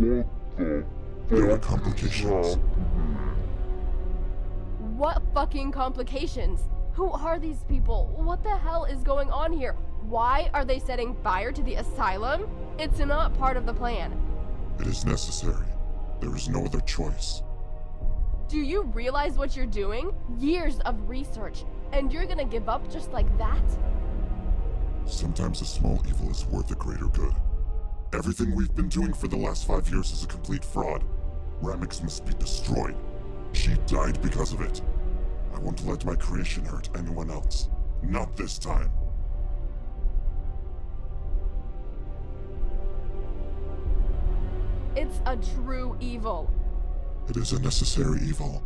There were complications. What fucking complications? Who are these people? What the hell is going on here? Why are they setting fire to the asylum? It's not part of the plan. It is necessary. There is no other choice. Do you realize what you're doing? Years of research, and you're gonna give up just like that? Sometimes a small evil is worth a greater good. Everything we've been doing for the last 5 years is a complete fraud. Ramix must be destroyed. She died because of it. I won't let my creation hurt anyone else. Not this time. It's a true evil. It is a necessary evil.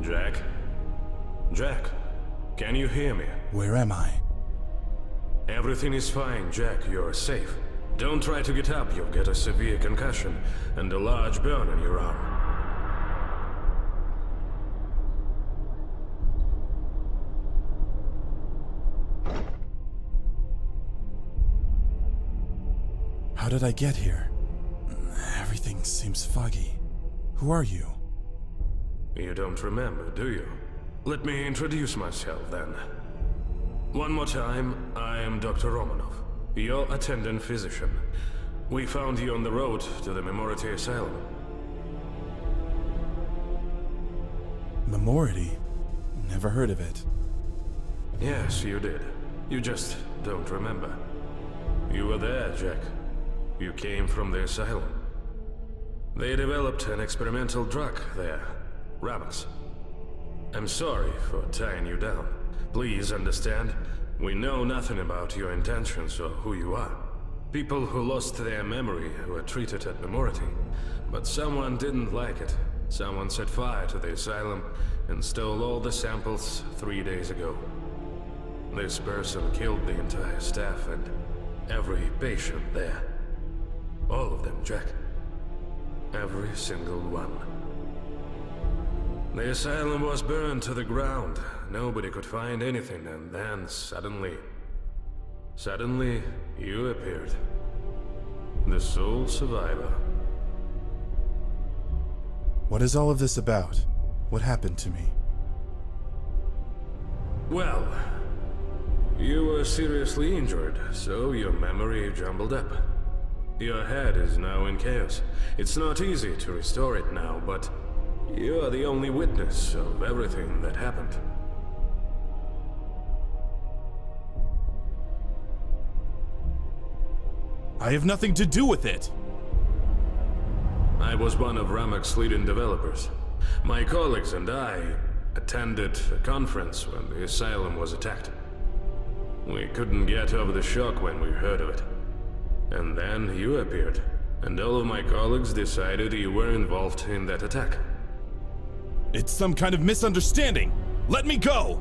Jack? Jack, can you hear me? Where am I? Everything is fine, Jack. You're safe. Don't try to get up. You'll get a severe concussion and a large burn on your arm. How did I get here? Everything seems foggy. Who are you? You don't remember, do you? Let me introduce myself then. One more time, I am Dr. Romanov, your attendant physician. We found you on the road to the Memority Asylum. Memority? Never heard of it. Yes, you did. You just don't remember. You were there, Jack. You came from the asylum. They developed an experimental drug there, Ramix. I'm sorry for tying you down. Please understand, we know nothing about your intentions or who you are. People who lost their memory were treated at Memority, but someone didn't like it. Someone set fire to the asylum and stole all the samples 3 days ago. This person killed the entire staff and every patient there. All of them, Jack. Every single one. The asylum was burned to the ground. Nobody could find anything, and then suddenly, you appeared. The sole survivor. What is all of this about? What happened to me? Well, you were seriously injured, so your memory jumbled up. Your head is now in chaos. It's not easy to restore it now, but you are the only witness of everything that happened. I have nothing to do with it! I was one of Ramix's leading developers. My colleagues and I attended a conference when the asylum was attacked. We couldn't get over the shock when we heard of it. And then you appeared, and all of my colleagues decided you were involved in that attack. It's some kind of misunderstanding! Let me go!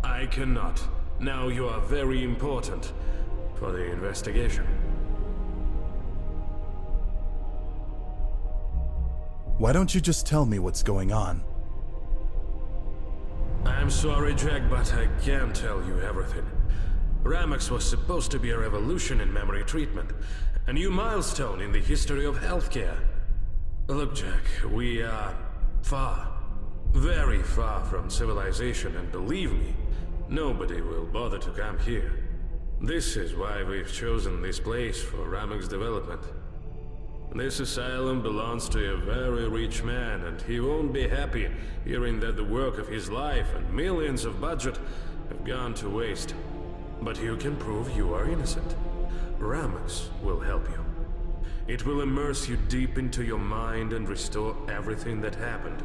I cannot. Now you are very important for the investigation. Why don't you just tell me what's going on? I'm sorry, Jack, but I can't tell you everything. Ramix was supposed to be a revolution in memory treatment, a new milestone in the history of healthcare. Look, Jack, we are far, very far from civilization, and believe me, nobody will bother to come here. This is why we've chosen this place for Ramix development. This asylum belongs to a very rich man, and he won't be happy hearing that the work of his life and millions of budget have gone to waste. But you can prove you are innocent. Ramix will help you. It will immerse you deep into your mind and restore everything that happened.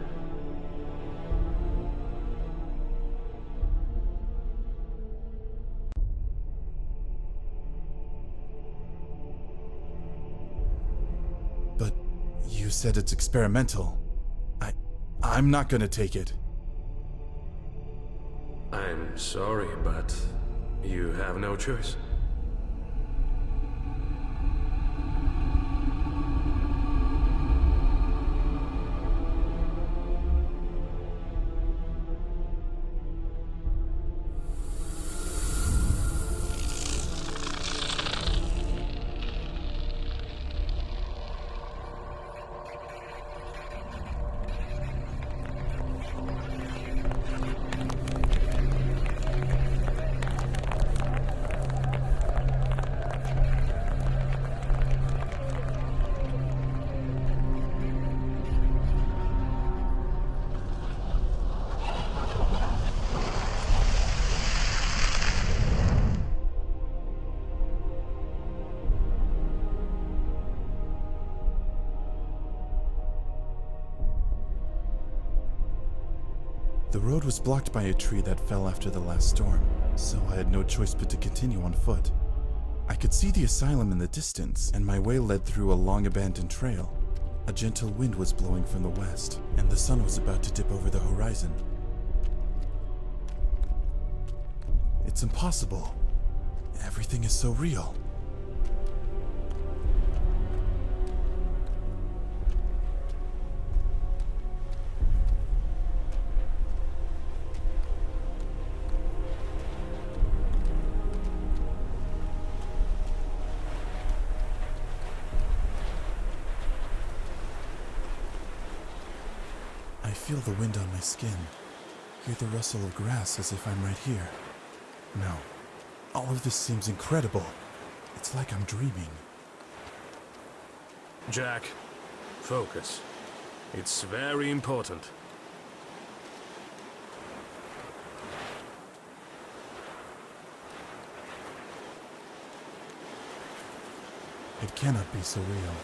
But you said it's experimental. I'm not gonna take it. I'm sorry, but you have no choice. The road was blocked by a tree that fell after the last storm, so I had no choice but to continue on foot. I could see the asylum in the distance, and my way led through a long abandoned trail. A gentle wind was blowing from the west, and the sun was about to dip over the horizon. It's impossible. Everything is so real. I feel the wind on my skin, hear the rustle of grass as if I'm right here. No, all of this seems incredible. It's like I'm dreaming. Jack, focus. It's very important. It cannot be so real.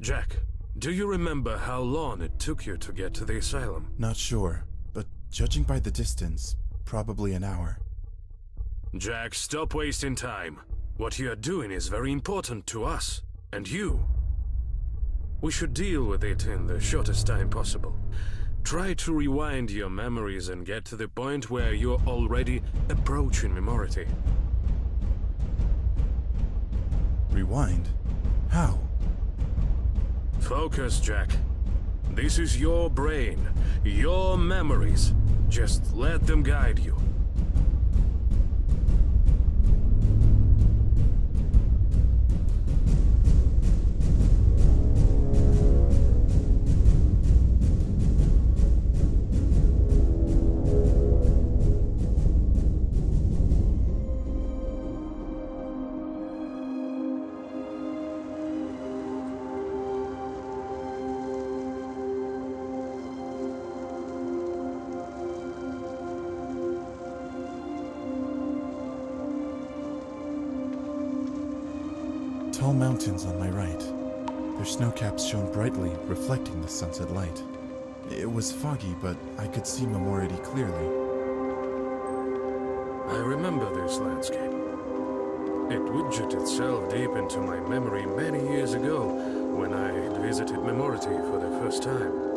Jack, do you remember how long it took you to get to the asylum? Not sure, but judging by the distance, probably an hour. Jack, stop wasting time. What you are doing is very important to us, and you. We should deal with it in the shortest time possible. Try to rewind your memories and get to the point where you're already approaching memority. Rewind? How? Focus, Jack. This is your brain, your memories. Just let them guide you. Tall mountains on my right. Their snowcaps shone brightly, reflecting the sunset light. It was foggy, but I could see memority clearly. I remember this landscape. It widgeted itself deep into my memory many years ago when I visited Memority for the first time.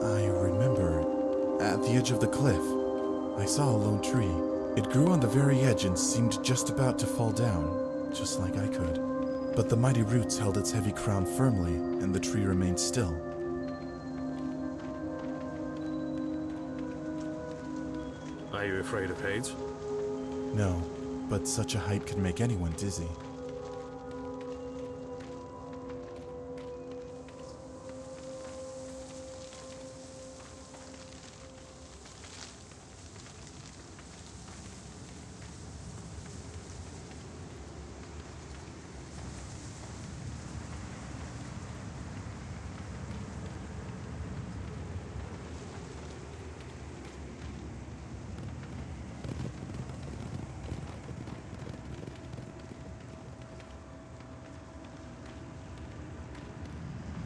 I remember, at the edge of the cliff, I saw a lone tree. It grew on the very edge and seemed just about to fall down, just like I could. But the mighty roots held its heavy crown firmly, and the tree remained still. Are you afraid of heights? No, but such a height could make anyone dizzy.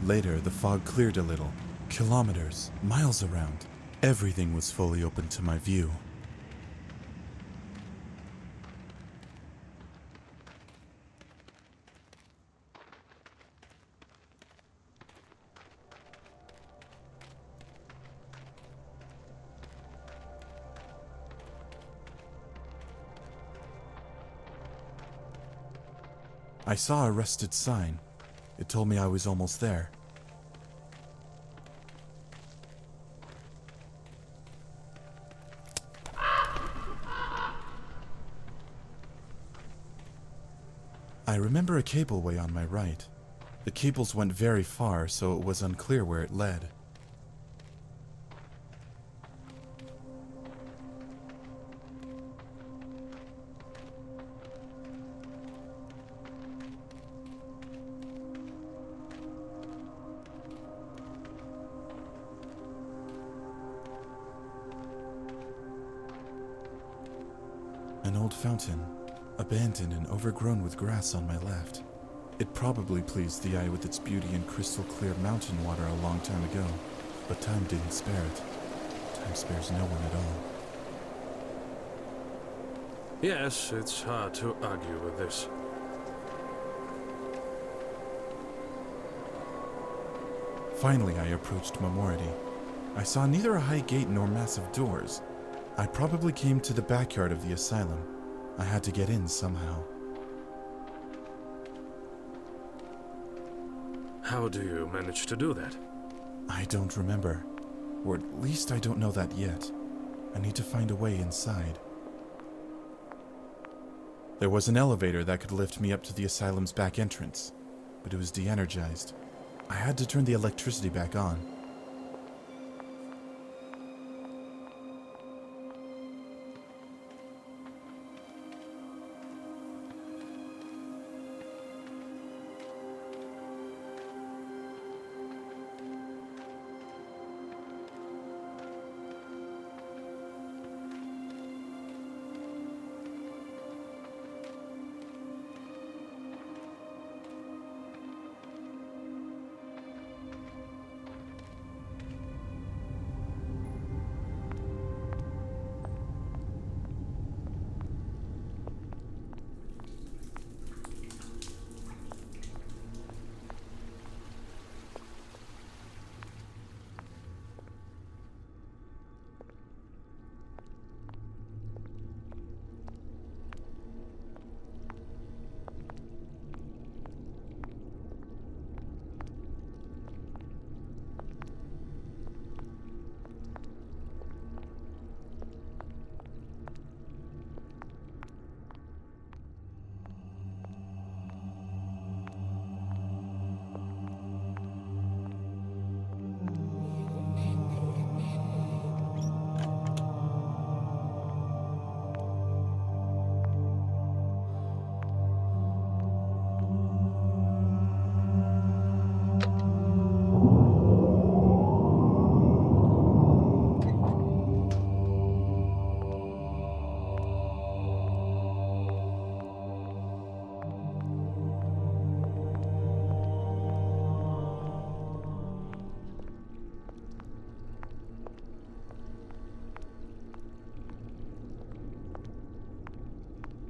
Later, the fog cleared a little. Kilometers, miles around. Everything was fully open to my view. I saw a rusted sign. It told me I was almost there. I remember a cableway on my right. The cables went very far, so it was unclear where it led. An old fountain, abandoned and overgrown with grass on my left. It probably pleased the eye with its beauty and crystal clear mountain water a long time ago, but time didn't spare it. Time spares no one at all. Yes, it's hard to argue with this. Finally, I approached Memority. I saw neither a high gate nor massive doors. I probably came to the backyard of the asylum. I had to get in somehow. How do you manage to do that? I don't remember. Or at least I don't know that yet. I need to find a way inside. There was an elevator that could lift me up to the asylum's back entrance, but it was de-energized. I had to turn the electricity back on.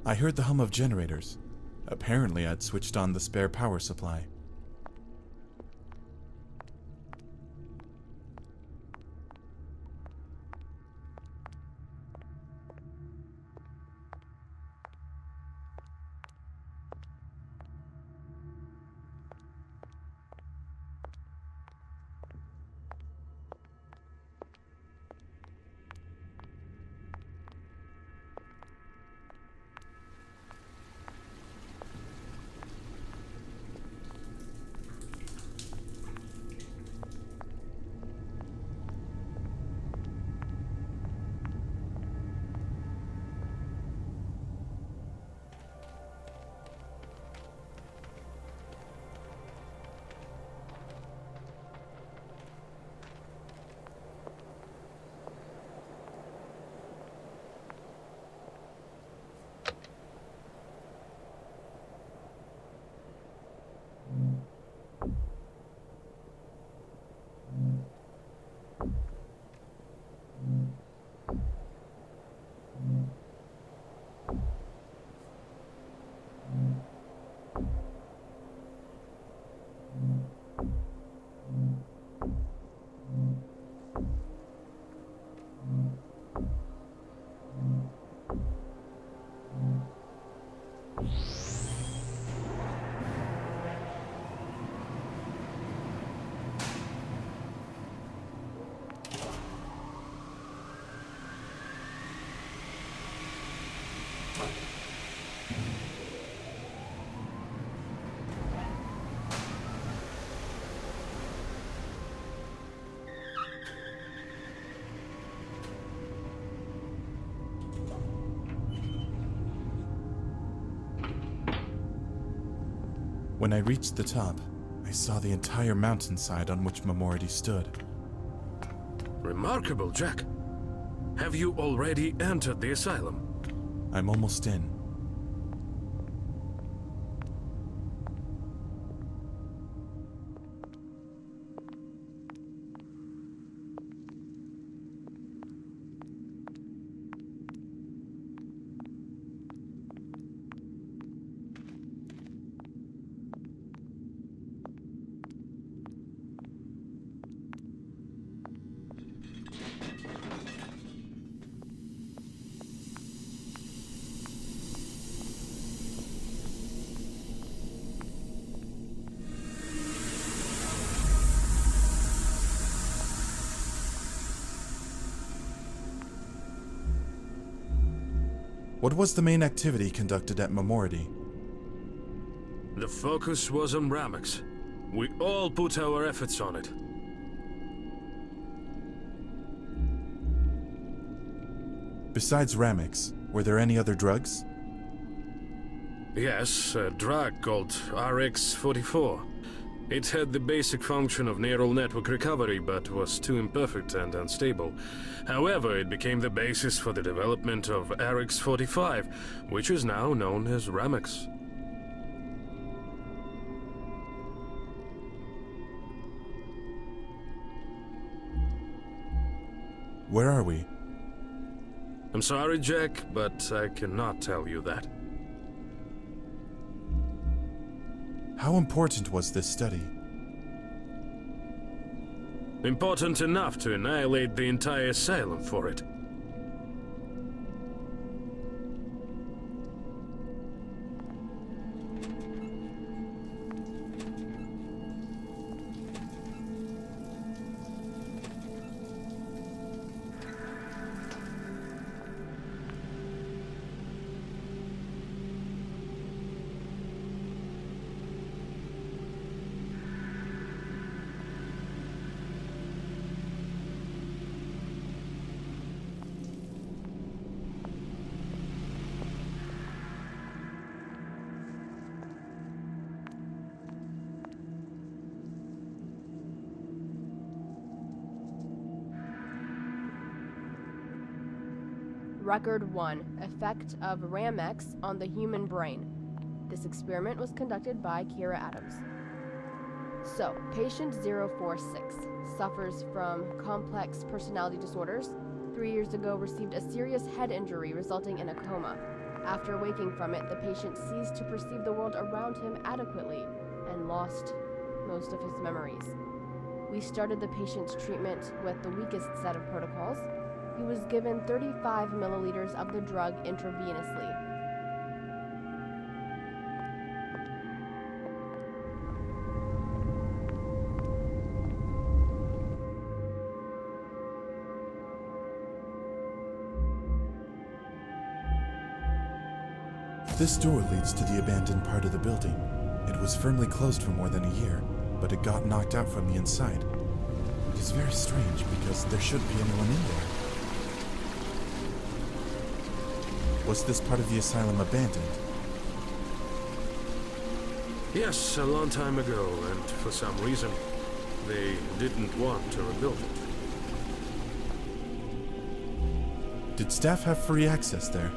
I heard the hum of generators. Apparently, I'd switched on the spare power supply. When I reached the top, I saw the entire mountainside on which Memority stood. Remarkable, Jack. Have you already entered the asylum? I'm almost in. What was the main activity conducted at Memority? The focus was on Ramix. We all put our efforts on it. Besides Ramix, were there any other drugs? Yes, a drug called RX-44. It had the basic function of neural network recovery, but was too imperfect and unstable. However, it became the basis for the development of RX-45, which is now known as Ramix. Where are we? I'm sorry, Jack, but I cannot tell you that. How important was this study? Important enough to annihilate the entire asylum for it. Record 1. Effect of Ramex on the human brain. This experiment was conducted by Kira Adams. So, patient 046 suffers from complex personality disorders. 3 years ago received a serious head injury resulting in a coma. After waking from it, the patient ceased to perceive the world around him adequately and lost most of his memories. We started the patient's treatment with the weakest set of protocols. He was given 35 milliliters of the drug intravenously. This door leads to the abandoned part of the building. It was firmly closed for more than a year, but it got knocked out from the inside. It is very strange because there shouldn't be anyone in there. Was this part of the asylum abandoned? Yes, a long time ago, and for some reason, they didn't want to rebuild it. Did staff have free access there?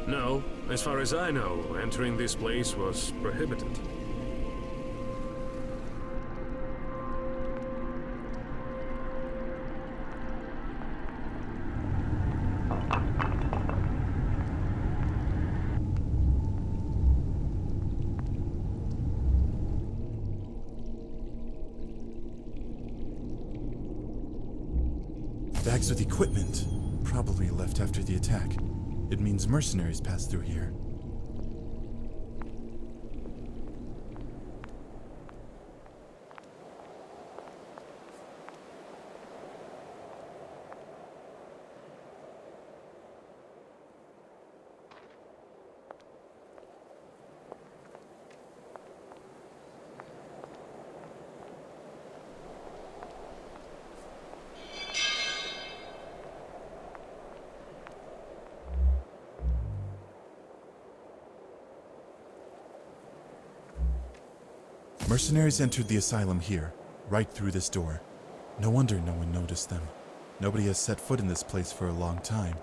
No, as far as I know, entering this place was prohibited. Bags with equipment, probably left after the attack. It means mercenaries passed through here. Mercenaries entered the asylum here, right through this door. No wonder no one noticed them. Nobody has set foot in this place for a long time.